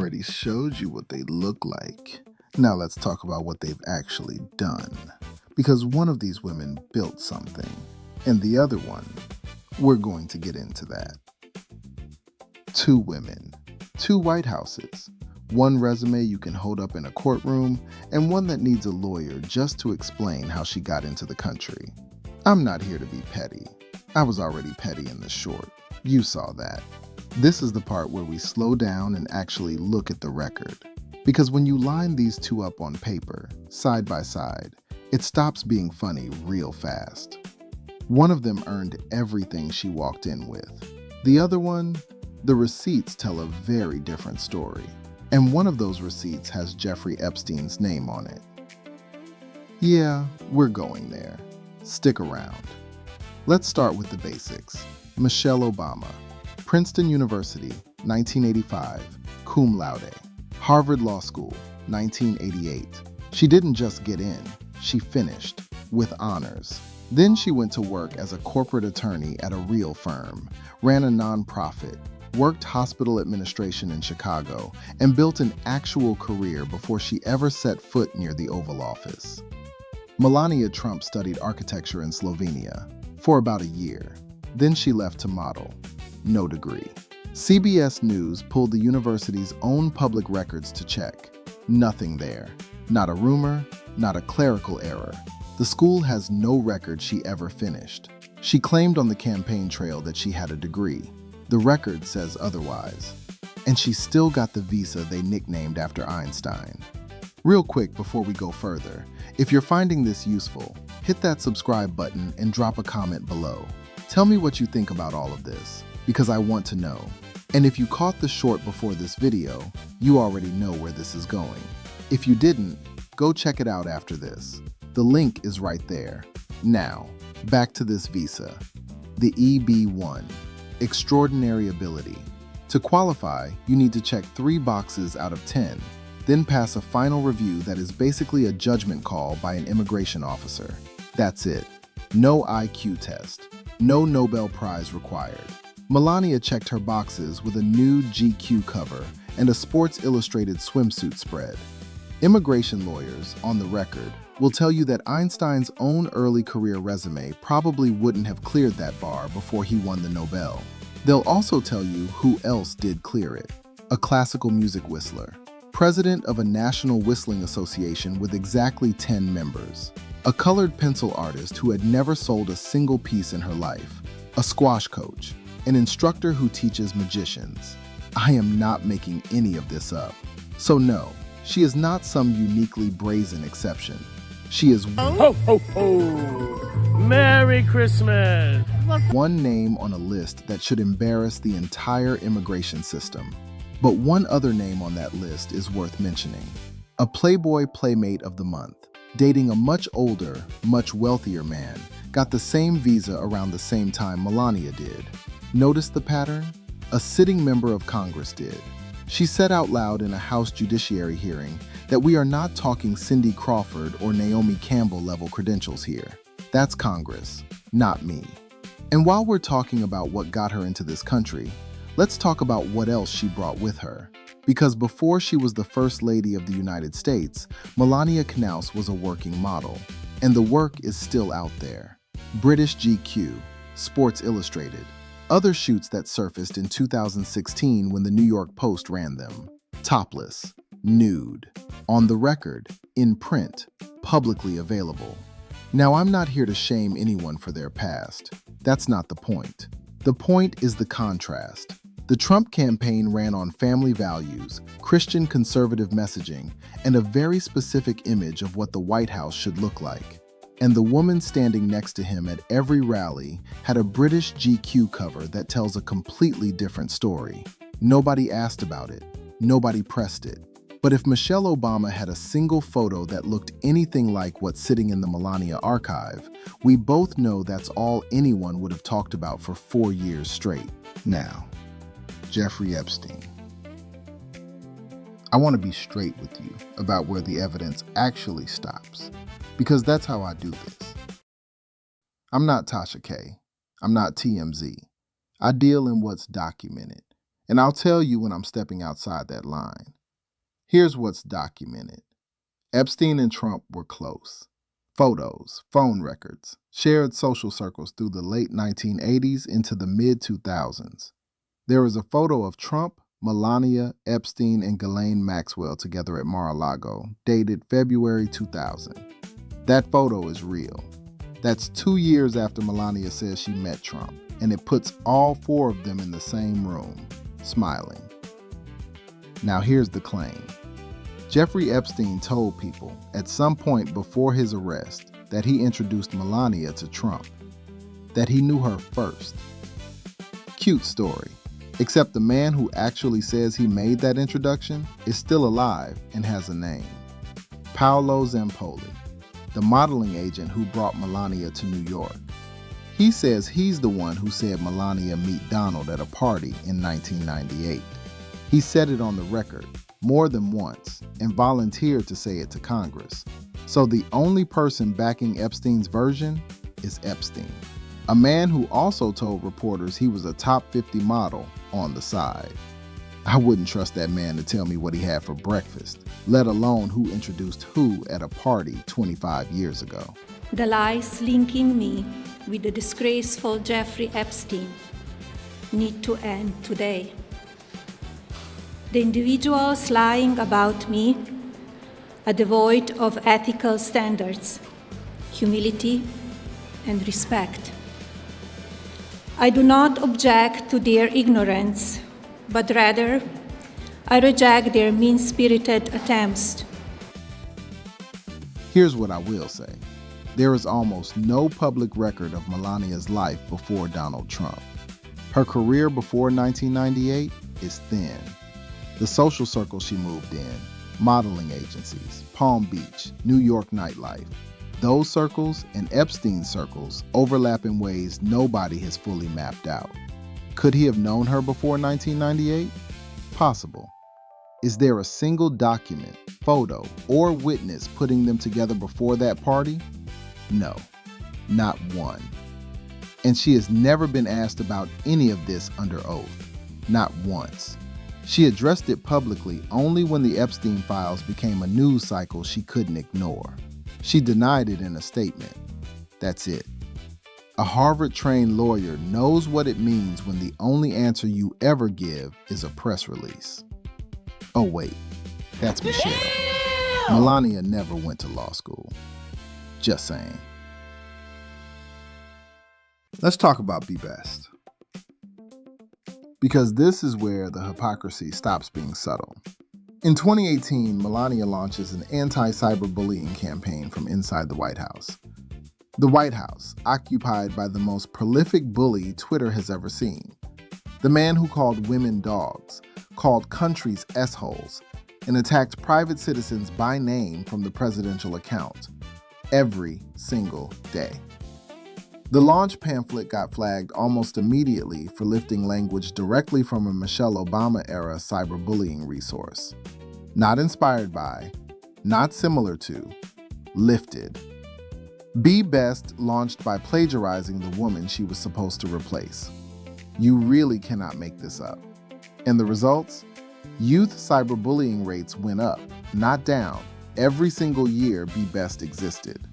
already showed you what they look like. Now let's talk about what they've actually done. Because one of these women built something, and the other one, we're going to get into that. Two women, two White Houses, one resume you can hold up in a courtroom, and one that needs a lawyer just to explain how she got into the country. I'm not here to be petty. I was already petty in the short. You saw that. This is the part where we slow down and actually look at the record. Because when you line these two up on paper, side by side, it stops being funny real fast. One of them earned everything she walked in with. The other one, the receipts tell a very different story. And one of those receipts has Jeffrey Epstein's name on it. Yeah, we're going there. Stick around. Let's start with the basics. Michelle Obama, Princeton University, 1985, cum laude. Harvard Law School, 1988. She didn't just get in, she finished, with honors. Then she went to work as a corporate attorney at a real firm, ran a nonprofit, worked hospital administration in Chicago, and built an actual career before she ever set foot near the Oval Office. Melania Trump studied architecture in Slovenia for about a year. Then she left to model. No degree. CBS News pulled the university's own public records to check. Nothing there. Not a rumor, not a clerical error. The school has no record she ever finished. She claimed on the campaign trail that she had a degree. The record says otherwise. And she still got the visa they nicknamed after Einstein. Real quick before we go further, if you're finding this useful, hit that subscribe button and drop a comment below. Tell me what you think about all of this, because I want to know. And if you caught the short before this video, you already know where this is going. If you didn't, go check it out after this. The link is right there. Now, back to this visa. The EB-1, Extraordinary Ability. To qualify, you need to check 3 boxes out of 10, then pass a final review that is basically a judgment call by an immigration officer. That's it. No IQ test. No Nobel Prize required. Melania checked her boxes with a nude GQ cover and a Sports Illustrated swimsuit spread. Immigration lawyers, on the record, will tell you that Einstein's own early career resume probably wouldn't have cleared that bar before he won the Nobel. They'll also tell you who else did clear it. A classical music whistler. President of a national whistling association with exactly 10 members. A colored pencil artist who had never sold a single piece in her life. A squash coach. An instructor who teaches magicians. I am not making any of this up. So no, she is not some uniquely brazen exception. She is Ho, ho, ho! Merry Christmas! one name on a list that should embarrass the entire immigration system. But one other name on that list is worth mentioning. A Playboy Playmate of the Month, dating a much older, much wealthier man, got the same visa around the same time Melania did. Notice the pattern? A sitting member of Congress did. She said out loud in a House Judiciary hearing that we are not talking Cindy Crawford or Naomi Campbell level credentials here. That's Congress, not me. And while we're talking about what got her into this country, let's talk about what else she brought with her. Because before she was the First Lady of the United States, Melania Knauss was a working model. And the work is still out there. British GQ, Sports Illustrated, other shoots that surfaced in 2016 when the New York Post ran them. Topless, nude, on the record, in print, publicly available. Now, I'm not here to shame anyone for their past. That's not the point. The point is the contrast. The Trump campaign ran on family values, Christian conservative messaging, and a very specific image of what the White House should look like. And the woman standing next to him at every rally had a British GQ cover that tells a completely different story. Nobody asked about it. Nobody pressed it. But if Michelle Obama had a single photo that looked anything like what's sitting in the Melania archive, we both know that's all anyone would have talked about for 4 years straight. Now, Jeffrey Epstein. I want to be straight with you about where the evidence actually stops, because that's how I do this. I'm not Tasha K. I'm not TMZ. I deal in what's documented, and I'll tell you when I'm stepping outside that line. Here's what's documented. Epstein and Trump were close. Photos, phone records, shared social circles through the late 1980s into the mid-2000s. There is a photo of Trump, Melania, Epstein, and Ghislaine Maxwell together at Mar-a-Lago, dated February 2000. That photo is real. That's 2 years after Melania says she met Trump, and it puts all four of them in the same room, smiling. Now here's the claim. Jeffrey Epstein told people at some point before his arrest that he introduced Melania to Trump, that he knew her first. Cute story, except the man who actually says he made that introduction is still alive and has a name. Paolo Zampoli, the modeling agent who brought Melania to New York. He says he's the one who said Melania meet Donald at a party in 1998. He said it on the record more than once and volunteered to say it to Congress. So the only person backing Epstein's version is Epstein, a man who also told reporters he was a top 50 model on the side. I wouldn't trust that man to tell me what he had for breakfast, let alone who introduced who at a party 25 years ago. The lies linking me with the disgraceful Jeffrey Epstein need to end today. The individuals lying about me are devoid of ethical standards, humility, and respect. I do not object to their ignorance, but rather I reject their mean-spirited attempts. Here's what I will say. There is almost no public record of Melania's life before Donald Trump. Her career before 1998 is thin. The social circles she moved in, modeling agencies, Palm Beach, New York nightlife, those circles and Epstein's circles overlap in ways nobody has fully mapped out. Could he have known her before 1998? Possible. Is there a single document, photo, or witness putting them together before that party? No, not one. And she has never been asked about any of this under oath, not once. She addressed it publicly only when the Epstein files became a news cycle she couldn't ignore. She denied it in a statement. That's it. A Harvard-trained lawyer knows what it means when the only answer you ever give is a press release. Oh wait, that's Michelle. Melania never went to law school. Just saying. Let's talk about Be Best. Because this is where the hypocrisy stops being subtle. In 2018, Melania launches an anti-cyberbullying campaign from inside the White House. The White House, occupied by the most prolific bully Twitter has ever seen. The man who called women dogs, called countries S-holes, and attacked private citizens by name from the presidential account. Every single day. The launch pamphlet got flagged almost immediately for lifting language directly from a Michelle Obama-era cyberbullying resource. Not inspired by, not similar to, lifted. Be Best launched by plagiarizing the woman she was supposed to replace. You really cannot make this up. And the results? Youth cyberbullying rates went up, not down, every single year Be Best existed.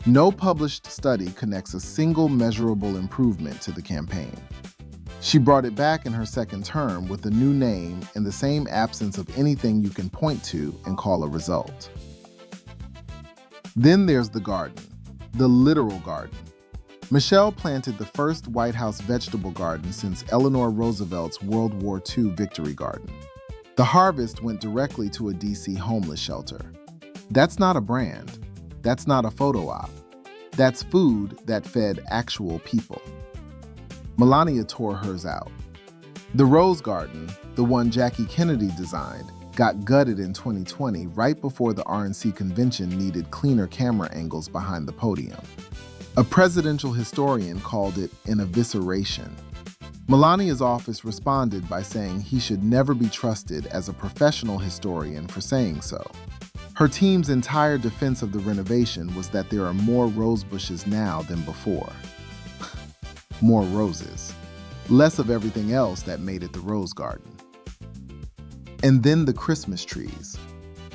No published study connects a single measurable improvement to the campaign. She brought it back in her second term with a new name and the same absence of anything you can point to and call a result. Then there's the garden, the literal garden. Michelle planted the first White House vegetable garden since Eleanor Roosevelt's World War II Victory Garden. The harvest went directly to a DC homeless shelter. That's not a brand. That's not a photo op. That's food that fed actual people. Melania tore hers out. The Rose Garden, the one Jackie Kennedy designed, got gutted in 2020 right before the RNC convention needed cleaner camera angles behind the podium. A presidential historian called it an evisceration. Melania's office responded by saying he should never be trusted as a professional historian for saying so. Her team's entire defense of the renovation was that there are more rose bushes now than before. More roses. Less of everything else that made it the Rose Garden. And then the Christmas trees.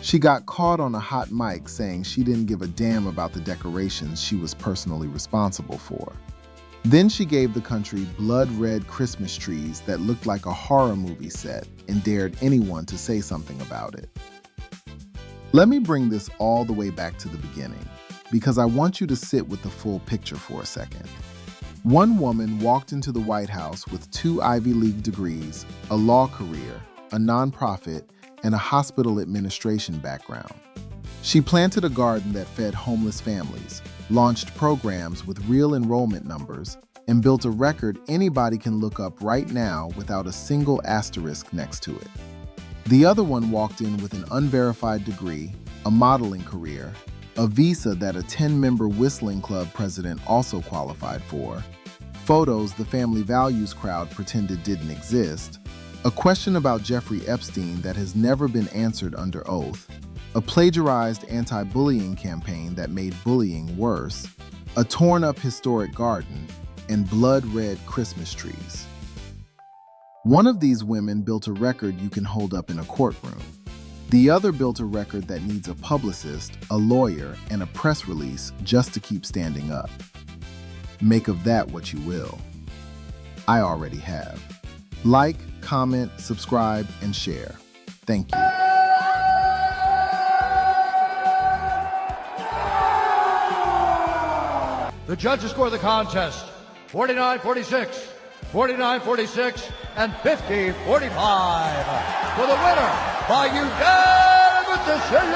She got caught on a hot mic saying she didn't give a damn about the decorations she was personally responsible for. Then she gave the country blood-red Christmas trees that looked like a horror movie set and dared anyone to say something about it. Let me bring this all the way back to the beginning, because I want you to sit with the full picture for a second. One woman walked into the White House with 2 Ivy League degrees, a law career, a nonprofit, and a hospital administration background. She planted a garden that fed homeless families, launched programs with real enrollment numbers, and built a record anybody can look up right now without a single asterisk next to it. The other one walked in with an unverified degree, a modeling career, a visa that a 10-member whistling club president also qualified for, photos the family values crowd pretended didn't exist, a question about Jeffrey Epstein that has never been answered under oath, a plagiarized anti-bullying campaign that made bullying worse, a torn-up historic garden, and blood-red Christmas trees. One of these women built a record you can hold up in a courtroom. The other built a record that needs a publicist, a lawyer, and a press release just to keep standing up. Make of that what you will. I already have. Like, comment, subscribe, and share. Thank you. The judges score the contest 49-46, 49-46, and 50-45. For the winner by unanimous decision,